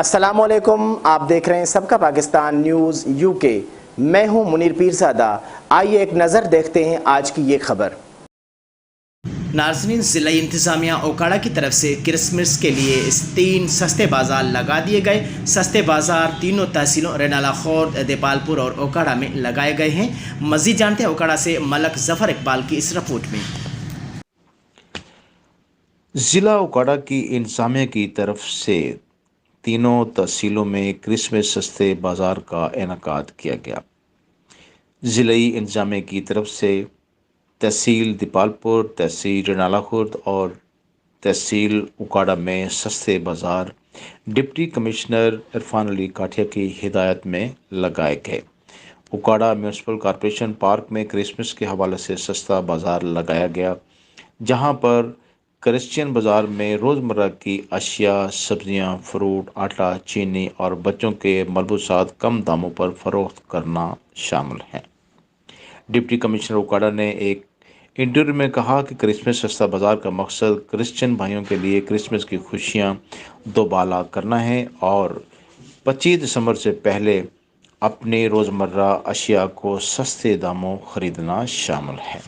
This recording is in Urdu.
السلام علیکم، آپ دیکھ رہے ہیں سب کا پاکستان نیوز یو کے۔ میں ہوں منیر پیرزادہ۔ آئیے ایک نظر دیکھتے ہیں آج کی یہ خبر۔ ناظرین، ضلعی انتظامیہ اوکاڑا کی طرف سے کرسمس کے لیے 3 سستے بازار لگا دیے گئے۔ سستے بازار تینوں تحصیلوں رینالہ خورد، دیپال پور اور اوکاڑا میں لگائے گئے ہیں۔ مزید جانتے ہیں اوکاڑا سے ملک ظفر اقبال کی اس رپورٹ میں۔ ضلع اوکاڑا کی انتظامیہ کی طرف سے تینوں تحصیلوں میں کرسمس سستے بازار کا انعقاد کیا گیا۔ ضلعی انتظامیہ کی طرف سے تحصیل دیپال پور، تحصیل رینالہ خورد اور تحصیل اوکاڑا میں سستے بازار ڈپٹی کمشنر عرفان علی کاٹھیا کی ہدایت میں لگائے گئے۔ اوکاڑا میونسپل کارپوریشن پارک میں کرسمس کے حوالے سے سستا بازار لگایا گیا، جہاں پر کرسچین بازار میں روزمرہ کی اشیاء، سبزیاں، فروٹ، آٹا، چینی اور بچوں کے ملبوسات کم داموں پر فروخت کرنا شامل ہیں۔ ڈپٹی کمشنر اوکاڑا نے ایک انٹرویو میں کہا کہ کرسمس سستا بازار کا مقصد کرسچین بھائیوں کے لیے کرسمس کی خوشیاں دوبالا کرنا ہے اور 25 دسمبر سے پہلے اپنی روزمرہ اشیاء کو سستے داموں خریدنا شامل ہے۔